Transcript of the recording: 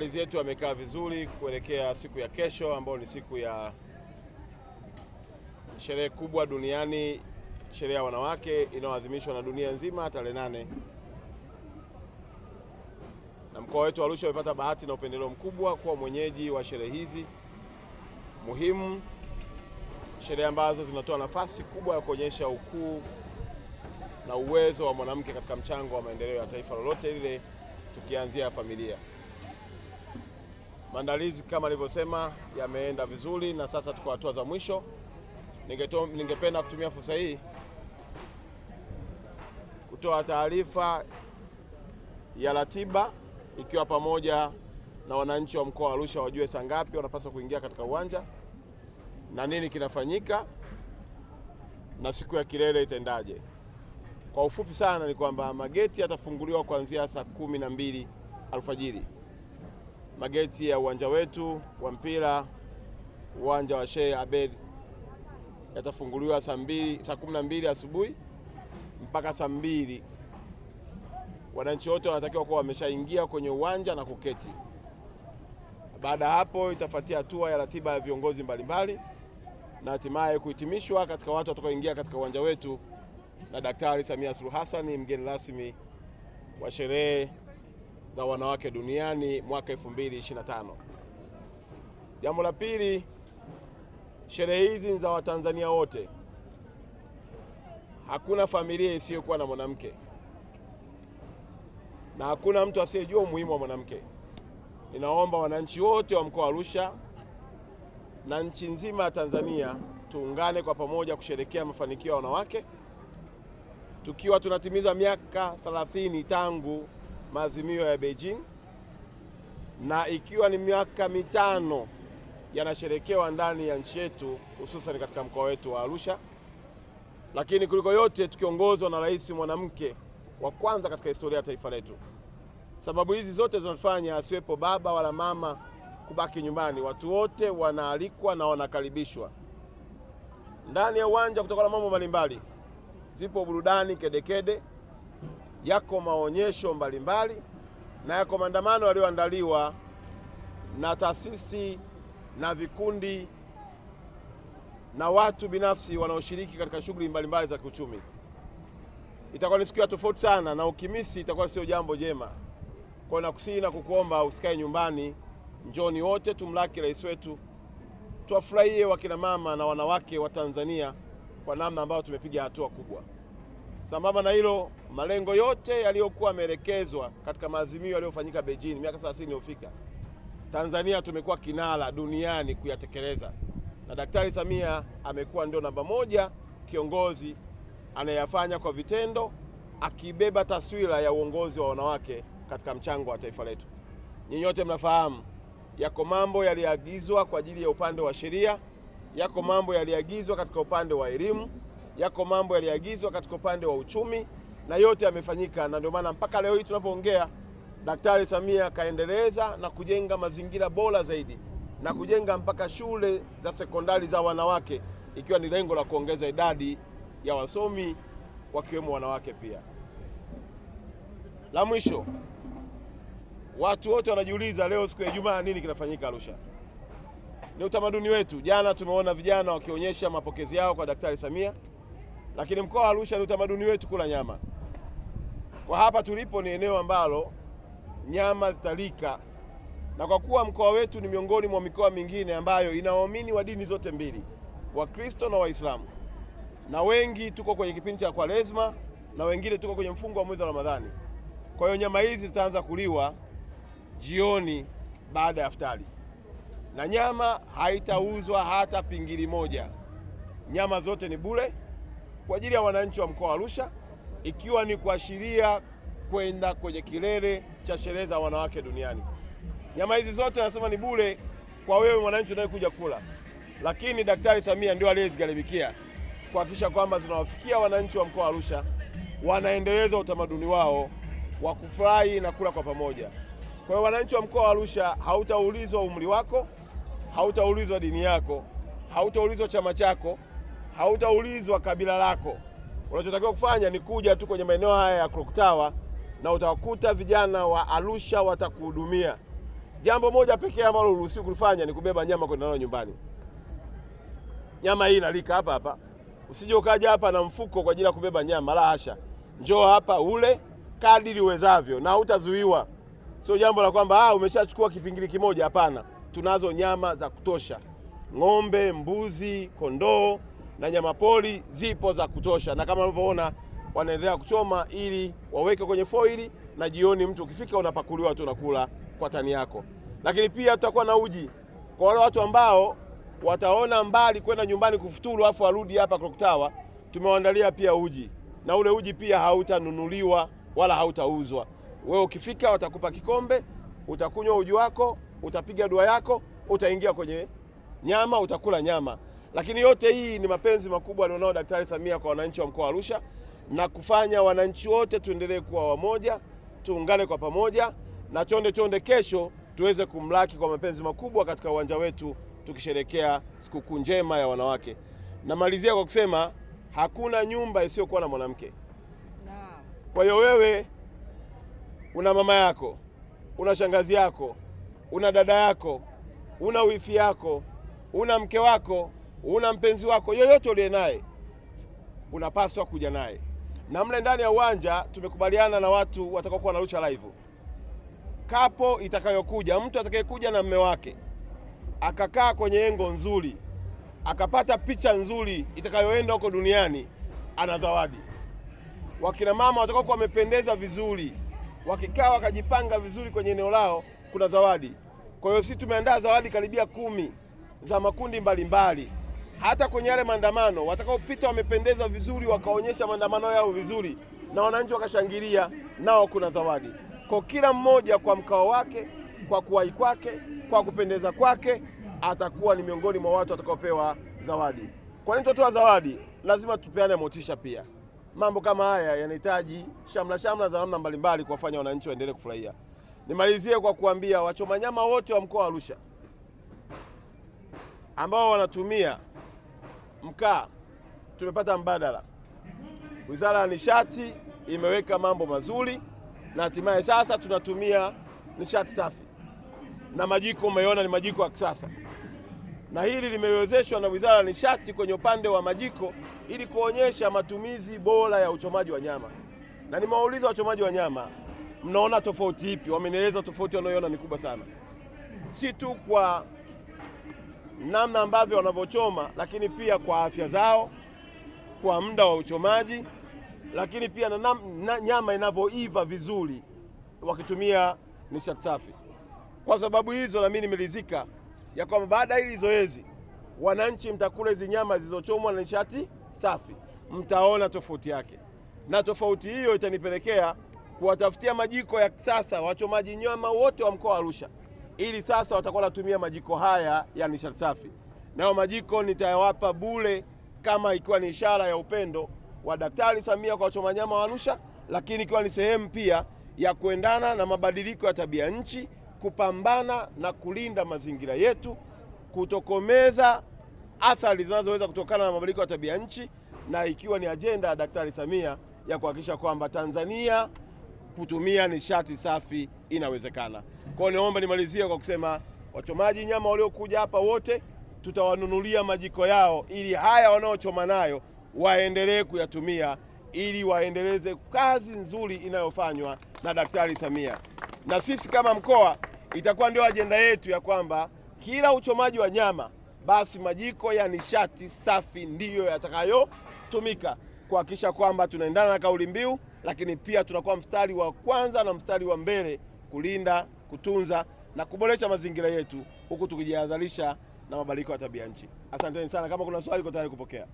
Maandalizi yetu yamekaa vizuri kuelekea siku ya kesho ambayo ni siku ya sherehe kubwa duniani, sherehe ya wanawake inayoadhimishwa na dunia nzima tarehe 8. Na mkoa wetu wa Arusha umepata bahati na upendeleo mkubwa kuwa mwenyeji wa sherehe hizi muhimu, sherehe ambazo zinatoa nafasi kubwa ya kuonyesha ukuu na uwezo wa mwanamke katika mchango wa maendeleo ya taifa lolote lile, tukianzia familia. Maandalizi kama nilivyosema yameenda vizuri na sasa tuko hatua za mwisho. Ningependa kutumia fursa hii kutoa taarifa ya ratiba, ikiwa pamoja na wananchi wa mkoa wa Arusha wajue saa ngapi wanapaswa kuingia katika uwanja na nini kinafanyika na siku ya kilele itendaje. Kwa ufupi sana ni kwamba mageti yatafunguliwa kuanzia saa 12 alfajiri. Mageti ya uwanja wetu wa mpira, uwanja wa Sheikh Abed, yatafunguliwa saa 12 asubuhi mpaka saa 2. Wananchi wote wanatakiwa kuwa wameshaingia kwenye uwanja na kuketi. Baada hapo itafuatia hatua ya ratiba ya viongozi mbalimbali na hatimaye kuhitimishwa katika watu watakaoingia katika uwanja wetu na Daktari Samia Suluhu Hassan, mgeni rasmi wa sherehe za wanawake duniani mwaka 2025. Jambo la pili, sherehe hizi ni za Watanzania wote. Hakuna familia isiyokuwa na mwanamke na hakuna mtu asiyejua umuhimu wa mwanamke. Ninaomba wananchi wote wa mkoa wa Arusha na nchi nzima ya Tanzania tuungane kwa pamoja kusherehekea mafanikio ya wanawake, tukiwa tunatimiza miaka 30 tangu maazimio ya Beijing, na ikiwa ni miaka 5 yanasherekewa ndani ya nchi yetu, hususan katika mkoa wetu wa Arusha. Lakini kuliko yote tukiongozwa na rais mwanamke wa kwanza katika historia ya taifa letu. Sababu hizi zote zinafanya asiwepo baba wala mama kubaki nyumbani. Watu wote wanaalikwa na wanakaribishwa ndani ya uwanja kutokana na mambo mbalimbali. Zipo burudani kedekede, yako maonyesho mbalimbali na yako maandamano yaliyoandaliwa na taasisi na vikundi na watu binafsi wanaoshiriki katika shughuli mbalimbali za kiuchumi. Itakuwa ni siku ya tofauti sana na ukimisi itakuwa sio jambo jema. Kwa nakusihi na kukuomba usikae nyumbani, njoni wote tumlaki rais wetu, tuwafurahie wakina mama na wanawake wa Tanzania kwa namna ambayo tumepiga hatua kubwa. Sambamba na hilo, malengo yote yaliyokuwa yameelekezwa katika maazimio yaliyofanyika Beijing miaka 30 iliyofika, Tanzania tumekuwa kinara duniani kuyatekeleza. Na Daktari Samia amekuwa ndio namba 1 kiongozi anayefanya kwa vitendo, akibeba taswira ya uongozi wa wanawake katika mchango wa taifa letu. Nyinyi wote mnafahamu yako mambo yaliagizwa kwa ajili ya upande wa sheria, yako mambo yaliagizwa katika upande wa elimu, yako mambo yaliagizwa katika upande wa uchumi, na yote yamefanyika. Na ndio maana mpaka leo hii tunapoongea Daktari Samia kaendeleza na kujenga mazingira bora zaidi na kujenga mpaka shule za sekondari za wanawake, ikiwa ni lengo la kuongeza idadi ya wasomi wakiwemo wanawake pia. La mwisho, watu wote wanajiuliza leo siku ya Ijumaa nini kinafanyika Arusha. Ni utamaduni wetu. Jana tumeona vijana wakionyesha mapokezi yao kwa Daktari Samia, lakini mkoa wa Arusha ni utamaduni wetu kula nyama. Kwa hapa tulipo ni eneo ambalo nyama zitalika, na kwa kuwa mkoa wetu ni miongoni mwa mikoa mingine ambayo inawaamini wa dini zote mbili, Wakristo na Waislamu, na wengi tuko kwenye kipindi cha Kwaresma na wengine tuko kwenye mfungo wa mwezi wa Ramadhani. Kwa hiyo nyama hizi zitaanza kuliwa jioni baada ya iftari, na nyama haitauzwa hata pingili moja. Nyama zote ni bure kwa ajili ya wananchi wa mkoa wa Arusha, ikiwa ni kuashiria kwenda kwenye kilele cha sherehe za wanawake duniani. Nyama hizi zote nasema ni bure kwa wewe mwananchi unayekuja kula, lakini Daktari Samia ndio aliyezigharimikia kuhakikisha kwamba zinawafikia wananchi wa mkoa wa Arusha, wanaendeleza utamaduni wao wa kufurahi na kula kwa pamoja. Kwa hiyo wananchi wa mkoa wa Arusha, hautaulizwa umri wako, hautaulizwa dini yako, hautaulizwa chama chako, hautaulizwa kabila lako. Unachotakiwa kufanya ni kuja tu kwenye maeneo haya ya Clock Tower na utawakuta vijana wa Arusha watakuhudumia. Jambo moja pekee ambalo uruhusiwi kulifanya ni kubeba nyama kwenda nayo nyumbani. Nyama hii inalika hapa hapa. Usije ukaja hapa na mfuko kwa ajili ya kubeba nyama, la hasha. Njoo hapa ule kadiri uwezavyo na hutazuiwa. Sio jambo la kwamba umeshachukua kipingili kimoja, hapana. Tunazo nyama za kutosha. Ng'ombe, mbuzi, kondoo na nyama pori zipo za kutosha, na kama unavyoona wanaendelea kuchoma ili waweke kwenye foili, na jioni mtu ukifika unapakuliwa tu unakula kwa tani yako. Lakini pia tutakuwa na uji kwa wale watu ambao wataona mbali kwenda nyumbani kufuturu afu arudi hapa Clock Tower. Tumewaandalia pia uji, na ule uji pia hautanunuliwa wala hautauzwa. Wewe ukifika watakupa kikombe, utakunywa uji wako, utapiga dua yako, utaingia kwenye nyama, utakula nyama. Lakini yote hii ni mapenzi makubwa alionao Daktari Samia kwa wananchi wa mkoa wa Arusha, na kufanya wananchi wote tuendelee kuwa wamoja, tuungane kwa pamoja, na chonde kesho tuweze kumlaki kwa mapenzi makubwa katika uwanja wetu tukisherehekea sikukuu njema ya wanawake. Namalizia kwa kusema hakuna nyumba isiyokuwa na mwanamke. Kwa hiyo wewe una mama yako, una shangazi yako, una dada yako, una wifi yako, una mke wako, una mpenzi wako, yoyote uliye naye unapaswa kuja naye. Na mle ndani ya uwanja tumekubaliana na watu watakaokuwa wanarusha live. Kapo itakayokuja, mtu atakayekuja na mume wake akakaa kwenye engo nzuri, akapata picha nzuri itakayoenda huko duniani, ana zawadi. Wakina mama watakaokuwa wamependeza vizuri, wakikaa wakajipanga vizuri kwenye eneo lao, kuna zawadi. Kwa hiyo sisi tumeandaa zawadi karibia 10 za makundi mbalimbali. Hata kwenye yale maandamano watakaopita wamependeza vizuri, wakaonyesha maandamano yao vizuri na wananchi wakashangilia, nao kuna zawadi. Kwa kila mmoja kwa mkao wake, kwa kuwahi kwake, kwa kupendeza kwake, atakuwa ni miongoni mwa watu watakaopewa zawadi. Kwa nini tutoa zawadi? Lazima tupeane motisha pia. Mambo kama haya yanahitaji shamla za namna mbalimbali kuwafanya wananchi waendelee kufurahia. Nimalizie kwa kuambia wachoma nyama wote wa mkoa wa Arusha ambao wanatumia mkaa, tumepata mbadala. Wizara ya Nishati imeweka mambo mazuri, na hatimaye sasa tunatumia nishati safi, na majiko umeona ni majiko ya kisasa, na hili limewezeshwa na Wizara ya Nishati kwenye upande wa majiko ili kuonyesha matumizi bora ya uchomaji wa nyama. Na nimewauliza wachomaji wa nyama, mnaona tofauti ipi? Wamenieleza tofauti wanayoona ni kubwa sana, si tu kwa namna ambavyo wanavyochoma, lakini pia kwa afya zao, kwa muda wa uchomaji, lakini pia na nyama inavyoiva vizuri wakitumia nishati safi. Kwa sababu hizo na mimi nimeridhika ya kwamba baada ya hili zoezi wananchi mtakula hizi nyama zilizochomwa na nishati safi, mtaona tofauti yake. Na tofauti hiyo itanipelekea kuwatafutia majiko ya kisasa wachomaji nyama wote wa mkoa wa Arusha, ili sasa watakuwa wanatumia majiko haya ya nishati safi. Nayo majiko nitayawapa bure kama ikiwa ni ishara ya upendo wa Daktari Samia kwa wachoma nyama wa Arusha, lakini ikiwa ni sehemu pia ya kuendana na mabadiliko ya tabia nchi, kupambana na kulinda mazingira yetu, kutokomeza athari zinazoweza kutokana na mabadiliko ya tabia nchi, na ikiwa ni ajenda ya Daktari Samia ya kuhakikisha kwamba Tanzania kutumia nishati safi inawezekana. Kwa hiyo naomba nimalizie kwa kusema wachomaji nyama waliokuja hapa wote tutawanunulia majiko yao, ili haya wanaochoma nayo waendelee kuyatumia, ili waendeleze kazi nzuri inayofanywa na Daktari Samia. Na sisi kama mkoa itakuwa ndio ajenda yetu ya kwamba kila uchomaji wa nyama basi majiko ya nishati safi ndiyo yatakayotumika, kuhakikisha kwamba tunaendana na kauli mbiu, lakini pia tunakuwa mstari wa kwanza na mstari wa mbele kulinda, kutunza na kuboresha mazingira yetu, huku tukijihadharisha na mabadiliko ya tabia nchi. Asanteni sana. Kama kuna swali, niko tayari kupokea.